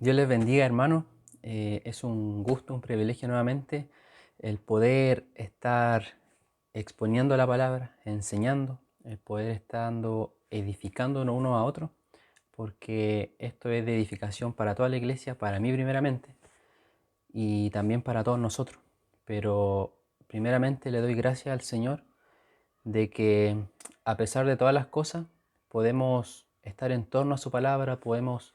Dios les bendiga, hermano. Es un gusto, un privilegio nuevamente el poder estar exponiendo la palabra, enseñando, el poder estar edificándonos uno a otro, porque esto es de edificación para toda la iglesia, para mí primeramente, y también para todos nosotros. Pero primeramente le doy gracias al Señor de que a pesar de todas las cosas, podemos estar en torno a su palabra, podemos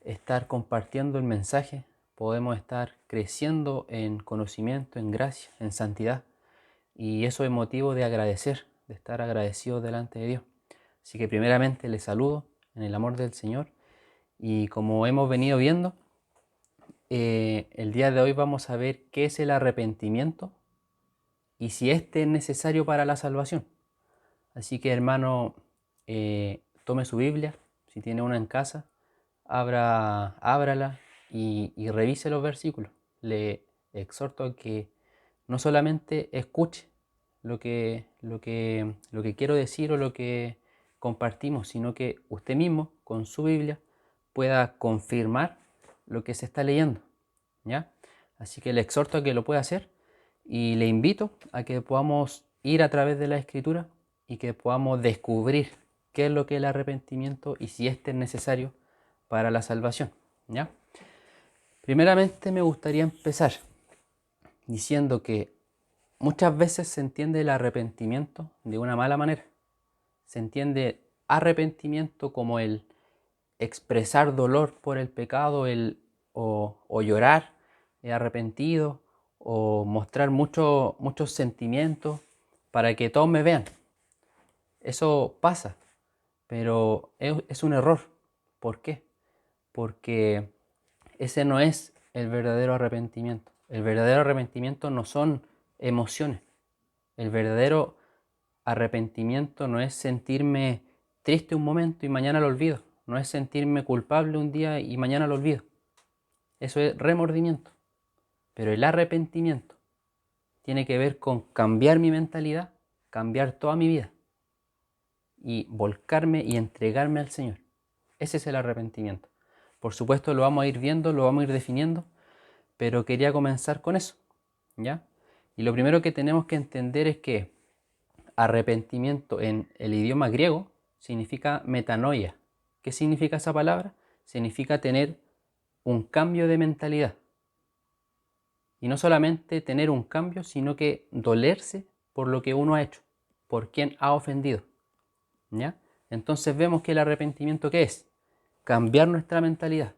estar compartiendo el mensaje, podemos estar creciendo en conocimiento, en gracia, en santidad. Y eso es motivo de agradecer, de estar agradecidos delante de Dios. Así que primeramente les saludo en el amor del Señor. Y como hemos venido viendo, el día de hoy vamos a ver qué es el arrepentimiento y si este es necesario para la salvación. Así que hermano, tome su Biblia, si tiene una en casa, ábrala y revise los versículos. Le exhorto a que no solamente escuche lo que quiero decir o lo que compartimos, sino que usted mismo con su Biblia pueda confirmar lo que se está leyendo, ¿ya? Así que le exhorto a que lo pueda hacer y le invito a que podamos ir a través de la Escritura y que podamos descubrir qué es lo que es el arrepentimiento y si este es necesario para la salvación, ¿ya? Primeramente me gustaría empezar diciendo que muchas veces se entiende el arrepentimiento de una mala manera. Se entiende arrepentimiento como el expresar dolor por el pecado, o llorar arrepentido, o mostrar muchos sentimientos para que todos me vean. Eso pasa, pero es un error. ¿Por qué? Porque ese no es el verdadero arrepentimiento. El verdadero arrepentimiento no son emociones. El verdadero arrepentimiento no es sentirme triste un momento y mañana lo olvido. No es sentirme culpable un día y mañana lo olvido. Eso es remordimiento. Pero el arrepentimiento tiene que ver con cambiar mi mentalidad, cambiar toda mi vida y volcarme y entregarme al Señor. Ese es el arrepentimiento. Por supuesto lo vamos a ir viendo, lo vamos a ir definiendo, pero quería comenzar con eso, ¿ya? Y lo primero que tenemos que entender es que arrepentimiento en el idioma griego significa metanoia. ¿Qué significa esa palabra? Significa tener un cambio de mentalidad. Y no solamente tener un cambio, sino que dolerse por lo que uno ha hecho, por quien ha ofendido, ¿ya? Entonces vemos que el arrepentimiento, ¿qué es? Cambiar nuestra mentalidad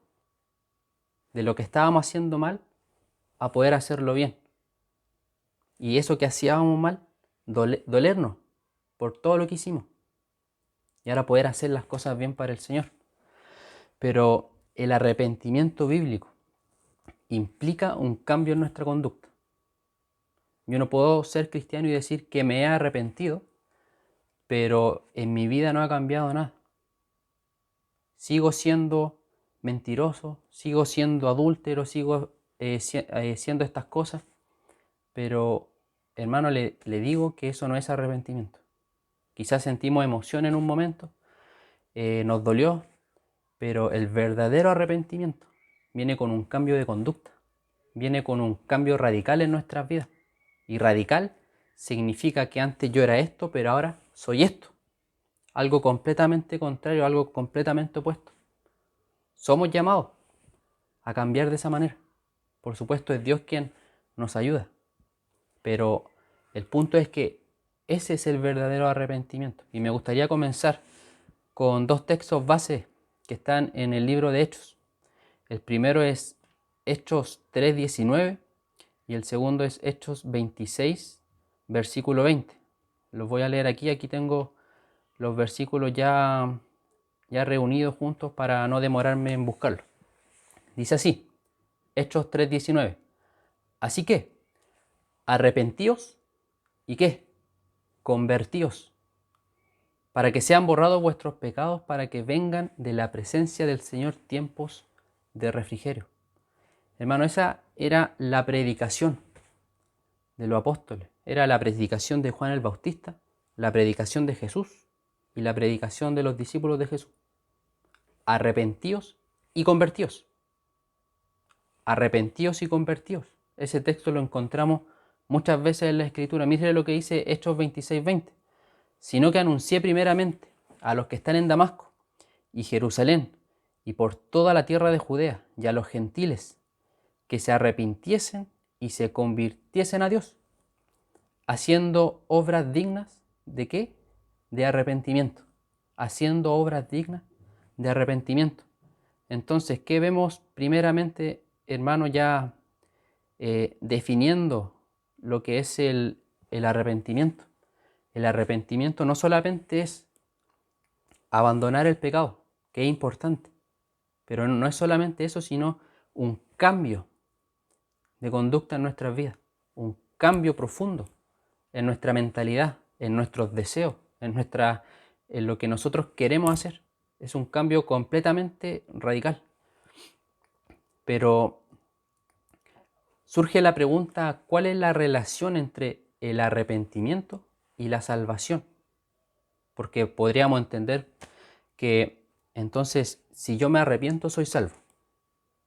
de lo que estábamos haciendo mal a poder hacerlo bien. Y eso que hacíamos mal, dolernos por todo lo que hicimos. Y ahora poder hacer las cosas bien para el Señor. Pero el arrepentimiento bíblico implica un cambio en nuestra conducta. Yo no puedo ser cristiano y decir que me he arrepentido, pero en mi vida no ha cambiado nada. Sigo siendo mentiroso, sigo siendo adúltero, sigo siendo estas cosas, pero hermano, le digo que eso no es arrepentimiento. Quizás sentimos emoción en un momento, nos dolió, pero el verdadero arrepentimiento viene con un cambio de conducta, viene con un cambio radical en nuestras vidas. Y radical significa que antes yo era esto, pero ahora soy esto. Algo completamente contrario, algo completamente opuesto. Somos llamados a cambiar de esa manera. Por supuesto es Dios quien nos ayuda, pero el punto es que ese es el verdadero arrepentimiento. Y me gustaría comenzar con dos textos base que están en el libro de Hechos. El primero es Hechos 3:19 y el segundo es Hechos 26, versículo 20. Los voy a leer aquí. Aquí tengo los versículos ya reunidos juntos para no demorarme en buscarlos. Dice así, Hechos 3:19. Así que, arrepentíos y ¿qué? Convertíos, para que sean borrados vuestros pecados, para que vengan de la presencia del Señor tiempos de refrigerio. Hermano, esa era la predicación de los apóstoles. Era la predicación de Juan el Bautista, la predicación de Jesús y la predicación de los discípulos de Jesús. Arrepentíos y convertíos. arrepentíos y convertíos. Ese texto lo encontramos muchas veces en la Escritura. Mire lo que dice Hechos 26:20. Sino que anuncié primeramente a los que están en Damasco y Jerusalén y por toda la tierra de Judea y a los gentiles que se arrepintiesen y se convirtiesen a Dios, haciendo obras dignas ¿de qué? De arrepentimiento. Haciendo obras dignas de arrepentimiento. Entonces, ¿qué vemos primeramente, hermano, ya definiendo lo que es el arrepentimiento? El arrepentimiento no solamente es abandonar el pecado, que es importante, pero no es solamente eso, sino un cambio de conducta en nuestras vidas, un cambio profundo en nuestra mentalidad, en nuestros deseos, en lo que nosotros queremos hacer. Es un cambio completamente radical. Pero surge la pregunta, ¿cuál es la relación entre el arrepentimiento y la salvación? Porque podríamos entender que entonces si yo me arrepiento soy salvo.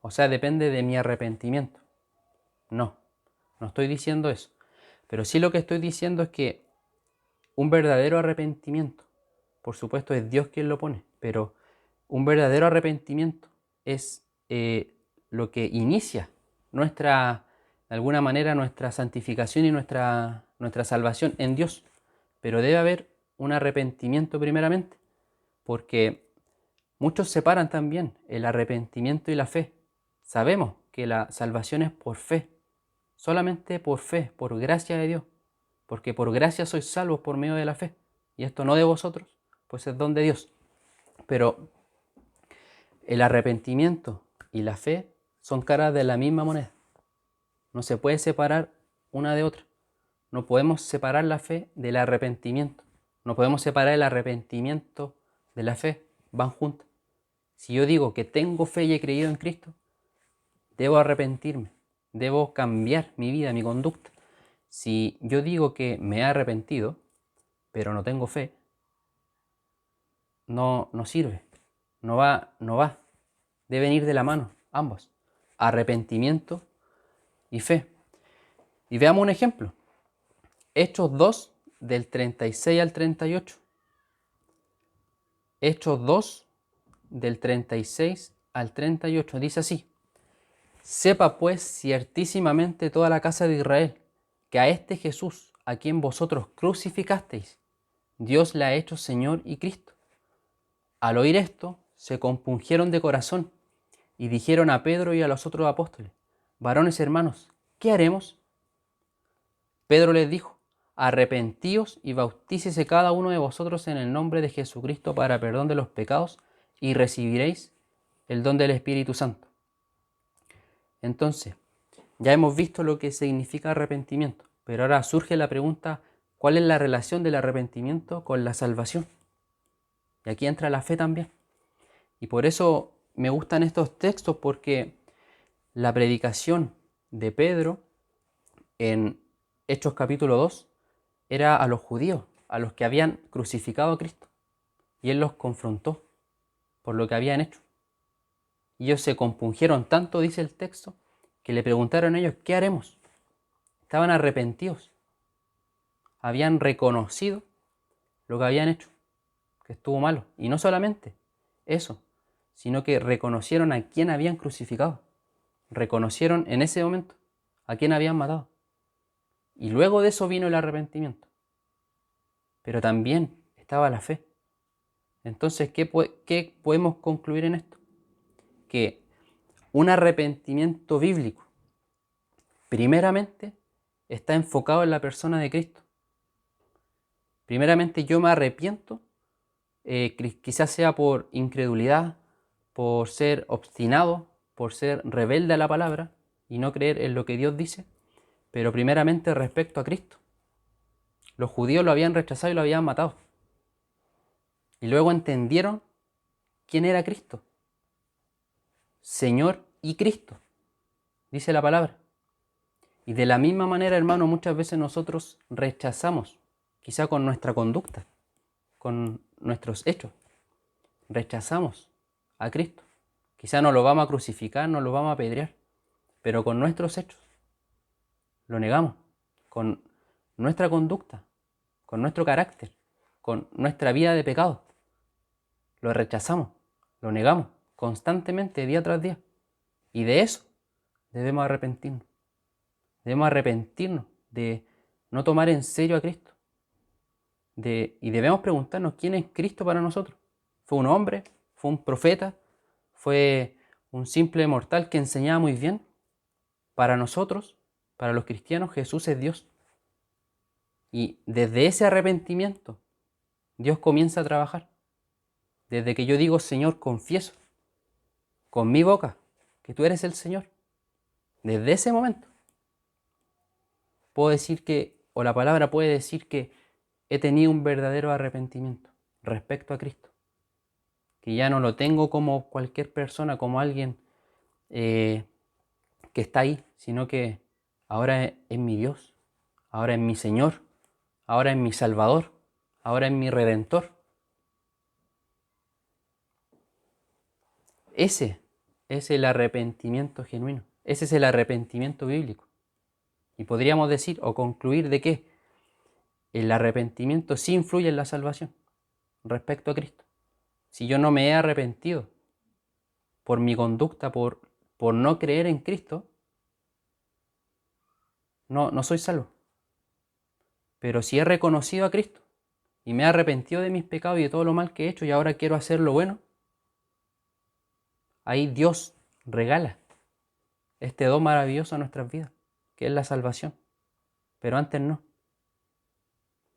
O sea, depende de mi arrepentimiento. No estoy diciendo eso. Pero sí lo que estoy diciendo es que un verdadero arrepentimiento, por supuesto es Dios quien lo pone, pero un verdadero arrepentimiento es lo que inicia de alguna manera, nuestra santificación y nuestra salvación en Dios. Pero debe haber un arrepentimiento primeramente, porque muchos separan también el arrepentimiento y la fe. Sabemos que la salvación es por fe, solamente por fe, por gracia de Dios, porque por gracia sois salvos por medio de la fe, y esto no de vosotros, pues es don de Dios. Pero el arrepentimiento y la fe son caras de la misma moneda. No se puede separar una de otra. No podemos separar la fe del arrepentimiento. No podemos separar el arrepentimiento de la fe. Van juntas. Si yo digo que tengo fe y he creído en Cristo, debo arrepentirme. Debo cambiar mi vida, mi conducta. Si yo digo que me he arrepentido, pero no tengo fe, no sirve. No va. Deben ir de la mano, ambos. Arrepentimiento y fe. Y veamos un ejemplo. Hechos 2, del 36 al 38. Hechos 2, del 36 al 38. Dice así: sepa pues ciertísimamente toda la casa de Israel, que a este Jesús, a quien vosotros crucificasteis, Dios le ha hecho Señor y Cristo. Al oír esto, se compungieron de corazón y dijeron a Pedro y a los otros apóstoles: varones hermanos, ¿qué haremos? Pedro les dijo: arrepentíos y bautícese cada uno de vosotros en el nombre de Jesucristo para perdón de los pecados y recibiréis el don del Espíritu Santo. Entonces, ya hemos visto lo que significa arrepentimiento, pero ahora surge la pregunta, ¿cuál es la relación del arrepentimiento con la salvación? Y aquí entra la fe también. Y por eso me gustan estos textos, porque la predicación de Pedro en Hechos capítulo 2 era a los judíos, a los que habían crucificado a Cristo. Y él los confrontó por lo que habían hecho. Y ellos se compungieron tanto, dice el texto, que le preguntaron a ellos: ¿qué haremos? Estaban arrepentidos. Habían reconocido lo que habían hecho, que estuvo malo. Y no solamente eso, sino que reconocieron a quién habían crucificado. Reconocieron en ese momento a quién habían matado. Y luego de eso vino el arrepentimiento. Pero también estaba la fe. Entonces, ¿qué podemos concluir en esto? Que un arrepentimiento bíblico, primeramente, está enfocado en la persona de Cristo. Primeramente, yo me arrepiento, quizás sea por incredulidad, por ser obstinado, por ser rebelde a la palabra y no creer en lo que Dios dice, pero primeramente respecto a Cristo. Los judíos lo habían rechazado y lo habían matado. Y luego entendieron quién era Cristo. Señor y Cristo, dice la palabra. Y de la misma manera, hermano, muchas veces nosotros rechazamos, quizá con nuestra conducta, con nuestros hechos, rechazamos a Cristo. Quizá nos lo vamos a crucificar, nos lo vamos a apedrear, pero con nuestros hechos lo negamos, con nuestra conducta, con nuestro carácter, con nuestra vida de pecado. Lo rechazamos, lo negamos constantemente, día tras día. Y de eso debemos arrepentirnos. Debemos arrepentirnos de no tomar en serio a Cristo. Y debemos preguntarnos quién es Cristo para nosotros. ¿Fue un hombre? ¿Fue un profeta? ¿Fue un simple mortal que enseñaba muy bien? Para nosotros, para los cristianos, Jesús es Dios. Y desde ese arrepentimiento, Dios comienza a trabajar. Desde que yo digo, Señor, confieso con mi boca que tú eres el Señor. Desde ese momento, puedo decir que, o la palabra puede decir que he tenido un verdadero arrepentimiento respecto a Cristo. Que ya no lo tengo como cualquier persona, como alguien que está ahí, sino que ahora es mi Dios, ahora es mi Señor, ahora es mi Salvador, ahora es mi Redentor. Ese es el arrepentimiento genuino, ese es el arrepentimiento bíblico. Y podríamos decir o concluir de que el arrepentimiento sí influye en la salvación respecto a Cristo. Si yo no me he arrepentido por mi conducta, por no creer en Cristo, no soy salvo. Pero si he reconocido a Cristo y me he arrepentido de mis pecados y de todo lo mal que he hecho y ahora quiero hacer lo bueno, ahí Dios regala este don maravilloso a nuestras vidas, que es la salvación. Pero antes no.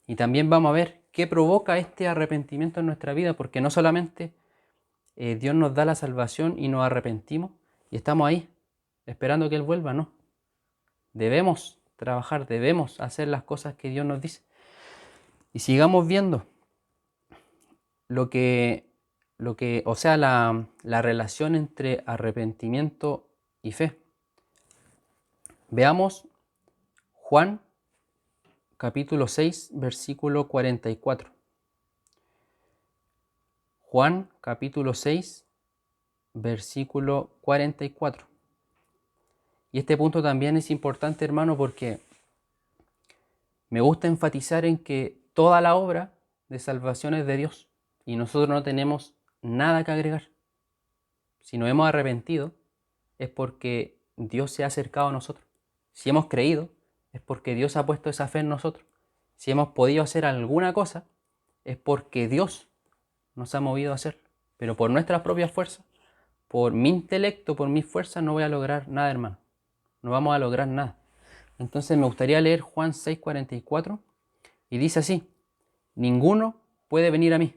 Y también vamos a ver qué provoca este arrepentimiento en nuestra vida, porque no solamente Dios nos da la salvación y nos arrepentimos y estamos ahí esperando que Él vuelva, no. Debemos trabajar, debemos hacer las cosas que Dios nos dice. Y sigamos viendo la relación entre arrepentimiento y fe. Veamos Juan capítulo 6, versículo 44. Juan capítulo 6, versículo 44. Y este punto también es importante, hermano, porque me gusta enfatizar en que toda la obra de salvación es de Dios y nosotros no tenemos nada que agregar. Si nos hemos arrepentido es porque Dios se ha acercado a nosotros. Si hemos creído es porque Dios ha puesto esa fe en nosotros. Si hemos podido hacer alguna cosa es porque Dios nos ha movido a hacer. Pero por nuestras propias fuerzas, por mi intelecto, por mis fuerzas, no voy a lograr nada, hermano. No vamos a lograr nada. Entonces me gustaría leer Juan 6:44 y dice así: ninguno puede venir a mí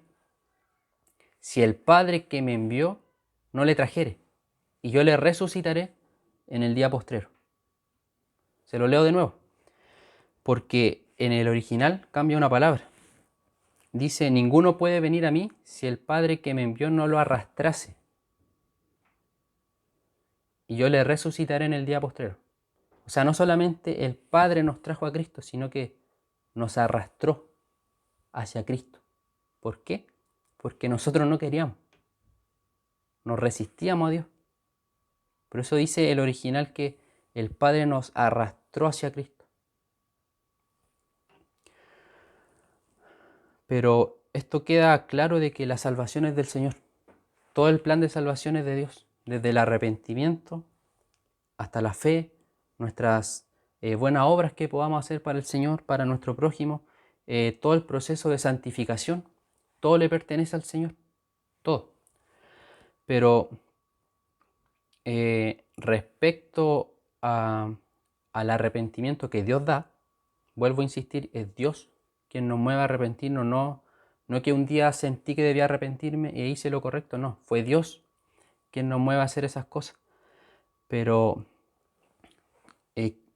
si el Padre que me envió no le trajere, y yo le resucitaré en el día postrero. Se lo leo de nuevo, porque en el original cambia una palabra. Dice: ninguno puede venir a mí si el Padre que me envió no lo arrastrase, y yo le resucitaré en el día postrero. O sea, no solamente el Padre nos trajo a Cristo, sino que nos arrastró hacia Cristo. ¿Por qué? Porque nosotros no queríamos. Nos resistíamos a Dios. Por eso dice el original que el Padre nos arrastró hacia Cristo. Pero esto queda claro de que la salvación es del Señor. Todo el plan de salvación es de Dios. Desde el arrepentimiento hasta la fe, nuestras buenas obras que podamos hacer para el Señor, para nuestro prójimo, todo el proceso de santificación, todo le pertenece al Señor. Todo. Pero respecto al arrepentimiento que Dios da, vuelvo a insistir, es Dios quien nos mueve a arrepentirnos, no que un día sentí que debía arrepentirme e hice lo correcto, no, fue Dios quien nos mueve a hacer esas cosas. Pero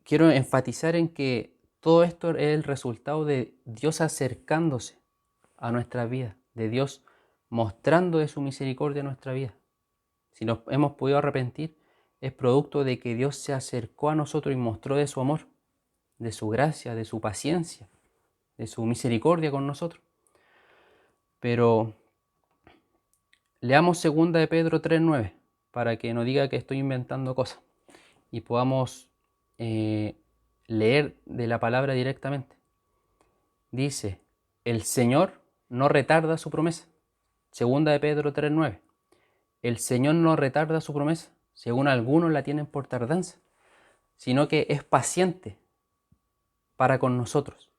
quiero enfatizar en que todo esto es el resultado de Dios acercándose a nuestra vida, de Dios mostrando de su misericordia a nuestra vida. Si nos hemos podido arrepentir, es producto de que Dios se acercó a nosotros y mostró de su amor, de su gracia, de su paciencia, de su misericordia con nosotros. Pero leamos 2 de Pedro 3:9 para que no diga que estoy inventando cosas. y podamos leer de la palabra directamente. Dice, el Señor no retarda su promesa. Segunda de Pedro 3:9. El Señor no retarda su promesa, según algunos la tienen por tardanza, sino que es paciente para con nosotros.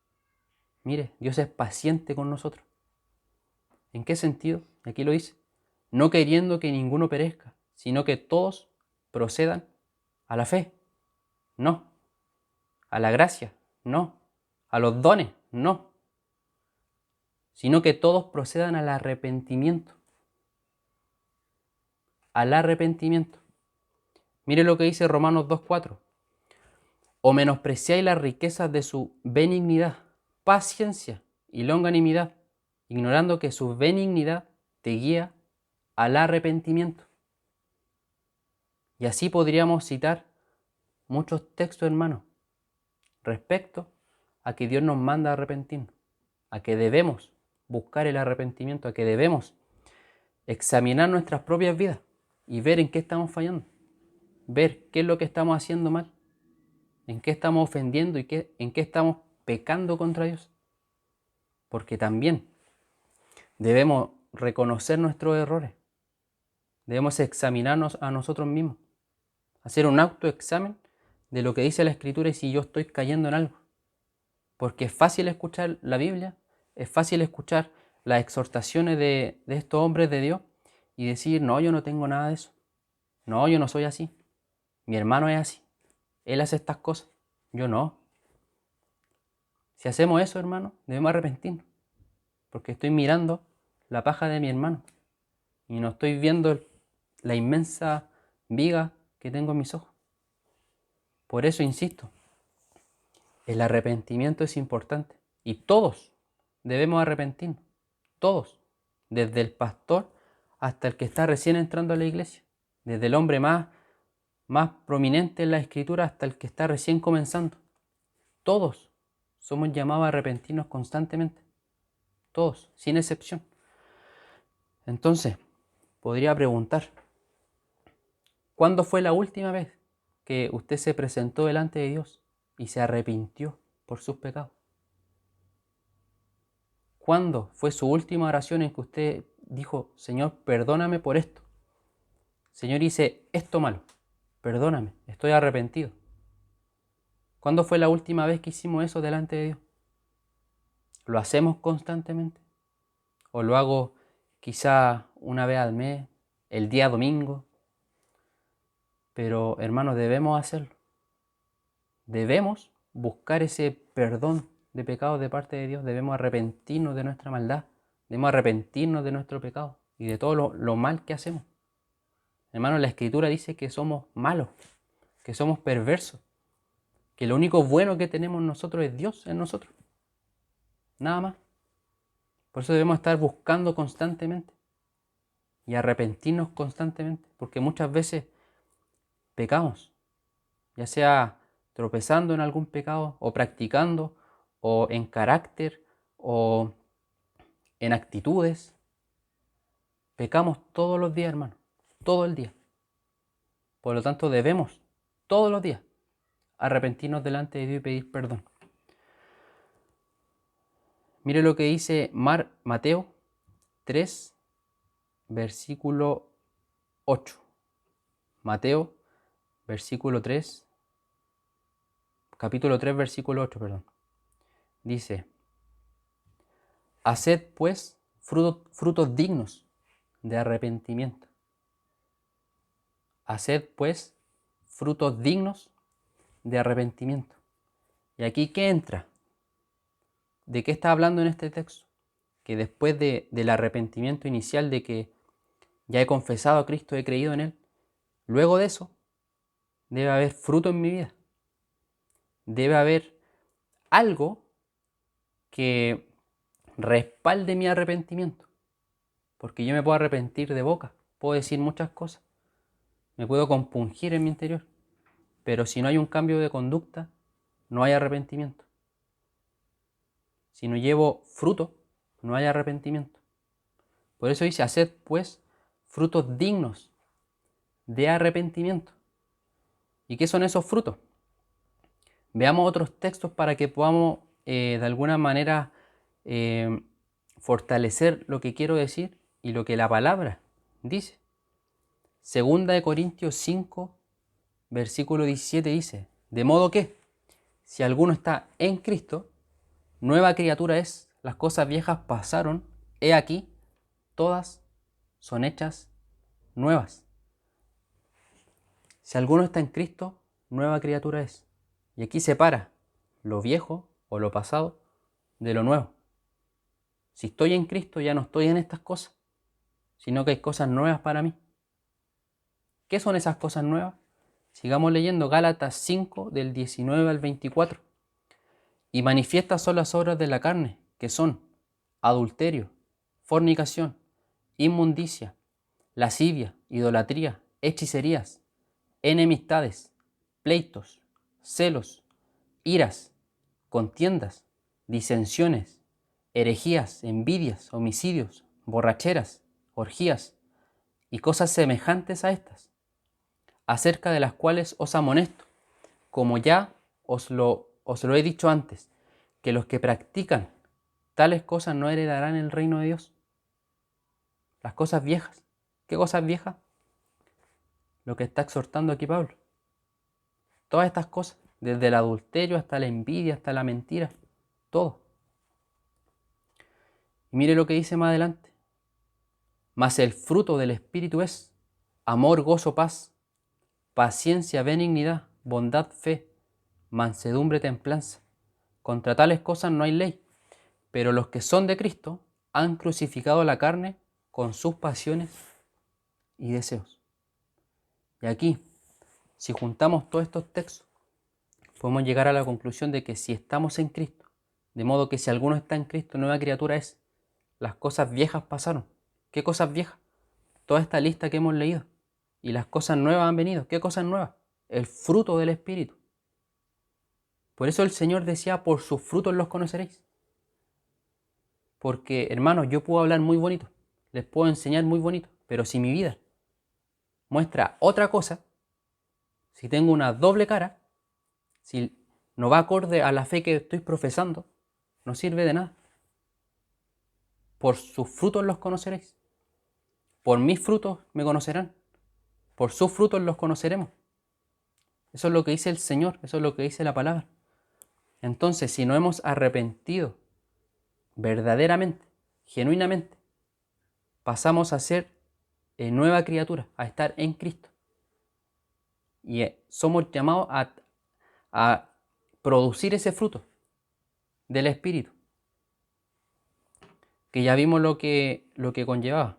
Mire, Dios es paciente con nosotros. ¿En qué sentido? Aquí lo dice. No queriendo que ninguno perezca, sino que todos procedan a la fe. No. A la gracia. No. A los dones. No. Sino que todos procedan al arrepentimiento. Al arrepentimiento. Mire lo que dice Romanos 2:4. O menospreciáis las riquezas de su benignidad, paciencia y longanimidad, ignorando que su benignidad te guía al arrepentimiento. Y así podríamos citar muchos textos, hermanos, respecto a que Dios nos manda a arrepentirnos, a que debemos buscar el arrepentimiento, a que debemos examinar nuestras propias vidas y ver en qué estamos fallando, ver qué es lo que estamos haciendo mal, en qué estamos ofendiendo y en qué estamos pecando contra Dios. Porque también debemos reconocer nuestros errores, debemos examinarnos a nosotros mismos, hacer un autoexamen de lo que dice la Escritura y si yo estoy cayendo en algo. Porque es fácil escuchar la Biblia, es fácil escuchar las exhortaciones de estos hombres de Dios y decir, no, yo no tengo nada de eso. No, yo no soy así. Mi hermano es así. Él hace estas cosas. Yo no. Si hacemos eso, hermano, debemos arrepentirnos. Porque estoy mirando la paja de mi hermano y no estoy viendo la inmensa viga que tengo en mis ojos. Por eso insisto, el arrepentimiento es importante y todos debemos arrepentirnos, todos, desde el pastor hasta el que está recién entrando a la iglesia, desde el hombre más prominente en la Escritura hasta el que está recién comenzando. Todos somos llamados a arrepentirnos constantemente, todos, sin excepción. Entonces, podría preguntar, ¿cuándo fue la última vez que usted se presentó delante de Dios y se arrepintió por sus pecados? ¿Cuándo fue su última oración en que usted dijo, Señor, perdóname por esto? Señor, hice esto malo, perdóname, estoy arrepentido. ¿Cuándo fue la última vez que hicimos eso delante de Dios? ¿Lo hacemos constantemente? ¿O lo hago quizá una vez al mes, el día domingo? Pero hermanos, debemos hacerlo. Debemos buscar ese perdón de pecados de parte de Dios. Debemos arrepentirnos de nuestra maldad. Debemos arrepentirnos de nuestro pecado y de todo lo mal que hacemos. Hermanos, la Escritura dice que somos malos, que somos perversos, que lo único bueno que tenemos nosotros es Dios en nosotros. Nada más. Por eso debemos estar buscando constantemente y arrepentirnos constantemente, porque muchas veces pecamos, ya sea tropezando en algún pecado o practicando o en carácter o en actitudes. Pecamos todos los días, hermano, todo el día. Por lo tanto, debemos todos los días arrepentirnos delante de Dios y pedir perdón. Mire lo que dice Mateo 3, versículo 8. Mateo, capítulo 3, versículo 8, perdón. Dice, haced pues frutos dignos de arrepentimiento. Haced pues frutos dignos de arrepentimiento. ¿Y aquí qué entra? ¿De qué está hablando en este texto? Que después del arrepentimiento inicial de que ya he confesado a Cristo, he creído en Él, luego de eso debe haber fruto en mi vida. Debe haber algo que respalde mi arrepentimiento. Porque yo me puedo arrepentir de boca, puedo decir muchas cosas, me puedo compungir en mi interior, pero si no hay un cambio de conducta, no hay arrepentimiento. Si no llevo fruto, no hay arrepentimiento. Por eso dice, haced pues frutos dignos de arrepentimiento. ¿Y qué son esos frutos? Veamos otros textos para que podamos de alguna manera fortalecer lo que quiero decir y lo que la palabra dice. Segunda de Corintios 5, versículo 17 dice: de modo que, si alguno está en Cristo, nueva criatura es, las cosas viejas pasaron, he aquí, todas son hechas nuevas. Si alguno está en Cristo, nueva criatura es. Y aquí separa lo viejo o lo pasado de lo nuevo. Si estoy en Cristo, ya no estoy en estas cosas, sino que hay cosas nuevas para mí. ¿Qué son esas cosas nuevas? Sigamos leyendo Gálatas 5, del 19 al 24. Y manifiestas son las obras de la carne, que son adulterio, fornicación, inmundicia, lascivia, idolatría, hechicerías, enemistades, pleitos, celos, iras, contiendas, disensiones, herejías, envidias, homicidios, borracheras, orgías y cosas semejantes a estas, acerca de las cuales os amonesto, como ya os lo he dicho antes, que los que practican tales cosas no heredarán el reino de Dios. Las cosas viejas. ¿Qué cosas viejas? Lo que está exhortando aquí Pablo. Todas estas cosas, desde el adulterio hasta la envidia, hasta la mentira, todo. Y mire lo que dice más adelante. Mas el fruto del Espíritu es amor, gozo, paz, paciencia, benignidad, bondad, fe, mansedumbre, templanza. Contra tales cosas no hay ley, pero los que son de Cristo han crucificado la carne con sus pasiones y deseos. Y aquí, si juntamos todos estos textos, podemos llegar a la conclusión de que si estamos en Cristo, de modo que si alguno está en Cristo, nueva criatura es, las cosas viejas pasaron. ¿Qué cosas viejas? Toda esta lista que hemos leído. Y las cosas nuevas han venido. ¿Qué cosas nuevas? El fruto del Espíritu. Por eso el Señor decía, por sus frutos los conoceréis. Porque, hermanos, yo puedo hablar muy bonito, les puedo enseñar muy bonito, pero si mi vida muestra otra cosa, si tengo una doble cara, si no va acorde a la fe que estoy profesando, no sirve de nada. Por sus frutos los conoceréis. Por mis frutos me conocerán. Por sus frutos los conoceremos. Eso es lo que dice el Señor, eso es lo que dice la palabra. Entonces, si no hemos arrepentido verdaderamente, genuinamente, pasamos a ser nueva criatura, a estar en Cristo. Y somos llamados a producir ese fruto del Espíritu, que ya vimos lo que conllevaba.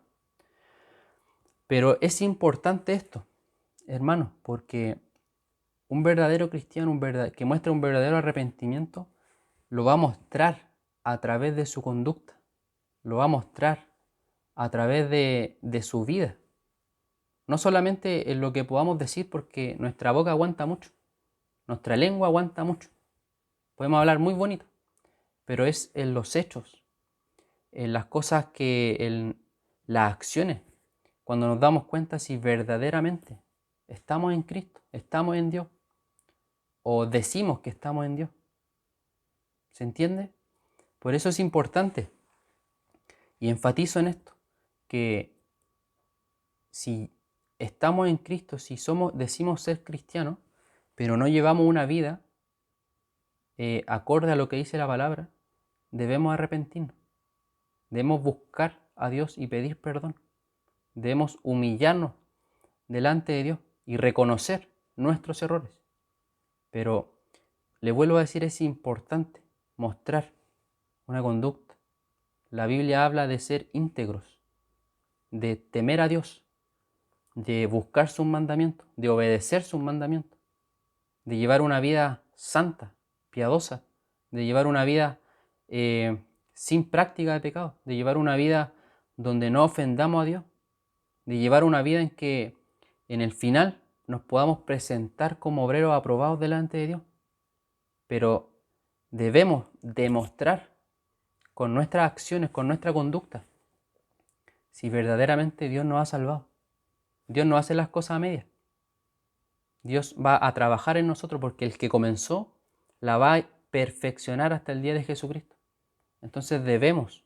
Pero es importante esto, hermanos, porque un verdadero cristiano, que muestra un verdadero arrepentimiento, lo va a mostrar a través de su conducta, lo va a mostrar a través de su vida. No solamente en lo que podamos decir, porque nuestra boca aguanta mucho, nuestra lengua aguanta mucho. Podemos hablar muy bonito, pero es en los hechos, en las cosas en las acciones, cuando nos damos cuenta si verdaderamente estamos en Cristo, estamos en Dios, o decimos que estamos en Dios. ¿Se entiende? Por eso es importante, y enfatizo en esto, que si estamos en Cristo, si decimos ser cristianos, pero no llevamos una vida acorde a lo que dice la palabra, debemos arrepentirnos. Debemos buscar a Dios y pedir perdón. Debemos humillarnos delante de Dios y reconocer nuestros errores. Pero le vuelvo a decir, es importante mostrar una conducta. La Biblia habla de ser íntegros, de temer a Dios, de buscar sus mandamientos, de obedecer sus mandamientos, de llevar una vida santa, piadosa, de llevar una vida sin práctica de pecado, de llevar una vida donde no ofendamos a Dios, de llevar una vida en que en el final nos podamos presentar como obreros aprobados delante de Dios. Pero debemos demostrar con nuestras acciones, con nuestra conducta, si verdaderamente Dios nos ha salvado. Dios no hace las cosas a medias. Dios va a trabajar en nosotros porque el que comenzó la va a perfeccionar hasta el día de Jesucristo. Entonces debemos,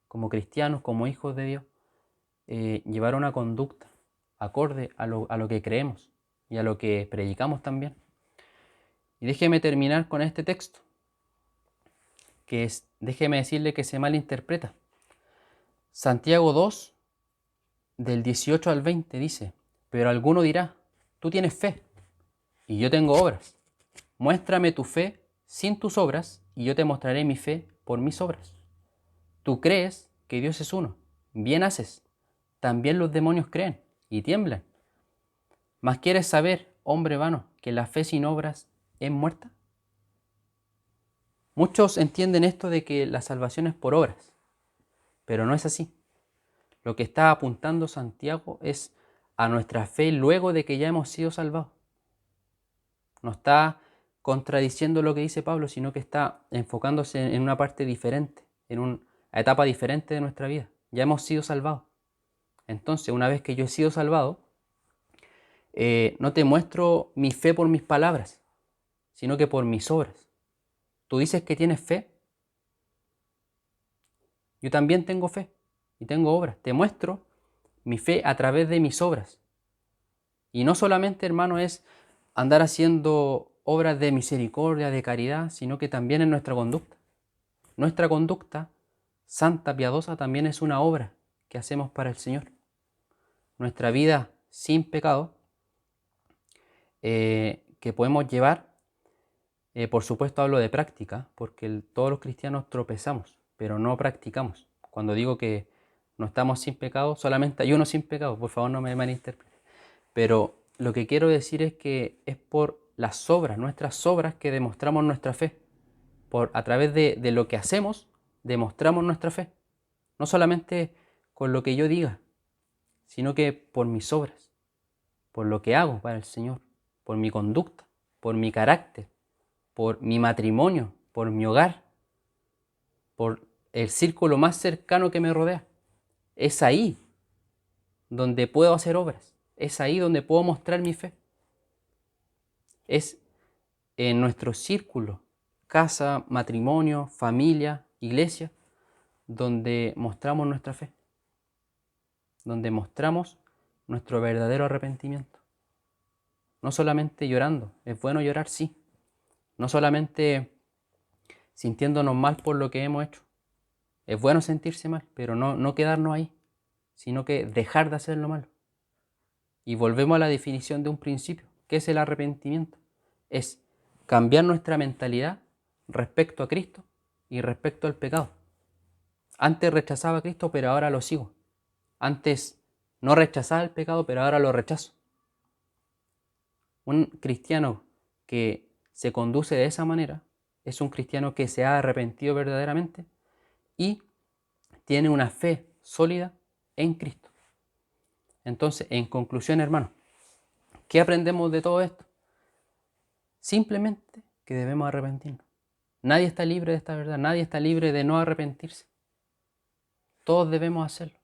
como cristianos, como hijos de Dios, llevar una conducta acorde a lo que creemos y a lo que predicamos también. Y déjeme terminar con este texto, déjeme decirle que se malinterpreta. Santiago 2, del 18 al 20 dice, pero alguno dirá, tú tienes fe y yo tengo obras. Muéstrame tu fe sin tus obras y yo te mostraré mi fe por mis obras. Tú crees que Dios es uno, bien haces. También los demonios creen y tiemblan. ¿Mas quieres saber, hombre vano, que la fe sin obras es muerta? Muchos entienden esto de que la salvación es por obras, pero no es así. Lo que está apuntando Santiago es a nuestra fe luego de que ya hemos sido salvados. No está contradiciendo lo que dice Pablo, sino que está enfocándose en una parte diferente, en una etapa diferente de nuestra vida. Ya hemos sido salvados. Entonces, una vez que yo he sido salvado, no te muestro mi fe por mis palabras, sino que por mis obras. Tú dices que tienes fe. Yo también tengo fe y tengo obras. Te muestro mi fe a través de mis obras. Y no solamente, hermano, es andar haciendo obras de misericordia, de caridad, sino que también en nuestra conducta. Nuestra conducta santa, piadosa, también es una obra que hacemos para el Señor. Nuestra vida sin pecado, que podemos llevar, por supuesto hablo de práctica, porque todos los cristianos tropezamos, pero no practicamos. Cuando digo que no estamos sin pecado, solamente hay uno sin pecado, por favor no me malinterpreten. Pero lo que quiero decir es que es por las obras, nuestras obras, que demostramos nuestra fe. A través de lo que hacemos, demostramos nuestra fe. No solamente con lo que yo diga, sino que por mis obras, por lo que hago para el Señor, por mi conducta, por mi carácter, por mi matrimonio, por mi hogar, por el círculo más cercano que me rodea. Es ahí donde puedo hacer obras. Es ahí donde puedo mostrar mi fe. Es en nuestro círculo, casa, matrimonio, familia, iglesia, donde mostramos nuestra fe, donde mostramos nuestro verdadero arrepentimiento. No solamente llorando, es bueno llorar, sí. No solamente sintiéndonos mal por lo que hemos hecho. Es bueno sentirse mal, pero no quedarnos ahí, sino que dejar de hacer lo malo. Y volvemos a la definición de un principio. ¿Qué es el arrepentimiento? Es cambiar nuestra mentalidad respecto a Cristo y respecto al pecado. Antes rechazaba a Cristo, pero ahora lo sigo. Antes no rechazaba el pecado, pero ahora lo rechazo. Un cristiano que se conduce de esa manera es un cristiano que se ha arrepentido verdaderamente y tiene una fe sólida en Cristo. Entonces, en conclusión, hermano, ¿qué aprendemos de todo esto? Simplemente que debemos arrepentirnos. Nadie está libre de esta verdad, nadie está libre de no arrepentirse. Todos debemos hacerlo.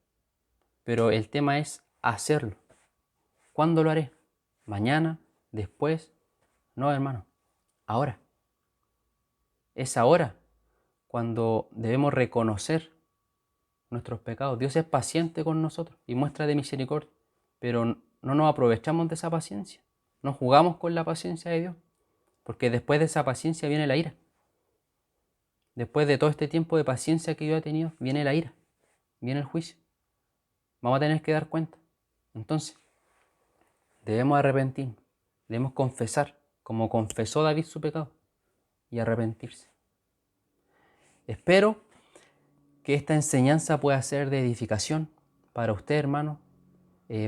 Pero el tema es hacerlo. ¿Cuándo lo haré? ¿Mañana? ¿Después? No, hermano. Ahora. Es ahora cuando debemos reconocer nuestros pecados. Dios es paciente con nosotros y muestra de misericordia, pero no nos aprovechamos de esa paciencia. No jugamos con la paciencia de Dios, porque después de esa paciencia viene la ira. Después de todo este tiempo de paciencia que Dios ha tenido, viene la ira, viene el juicio. Vamos a tener que dar cuenta. Entonces, debemos arrepentirnos, debemos confesar, como confesó David su pecado, y arrepentirse. Espero que esta enseñanza pueda ser de edificación para usted, hermano.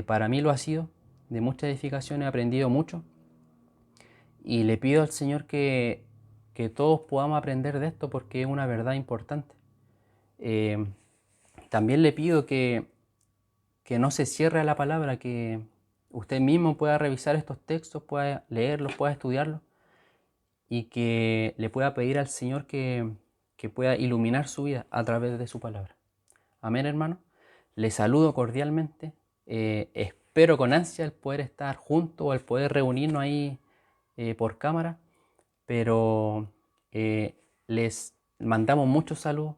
Para mí lo ha sido, de mucha edificación, he aprendido mucho. Y le pido al Señor que todos podamos aprender de esto porque es una verdad importante. También le pido que no se cierre a la palabra, que usted mismo pueda revisar estos textos, pueda leerlos, pueda estudiarlos y que le pueda pedir al Señor que pueda iluminar su vida a través de su palabra. Amén, hermano. Le saludo cordialmente. Espero espero con ansia el poder estar juntos o el poder reunirnos ahí por cámara, pero les mandamos muchos saludos,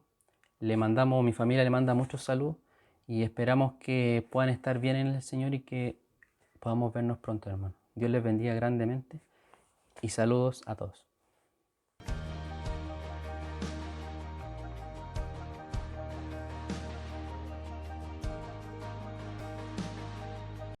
mi familia le manda muchos saludos y esperamos que puedan estar bien en el Señor y que podamos vernos pronto, hermano. Dios les bendiga grandemente y saludos a todos.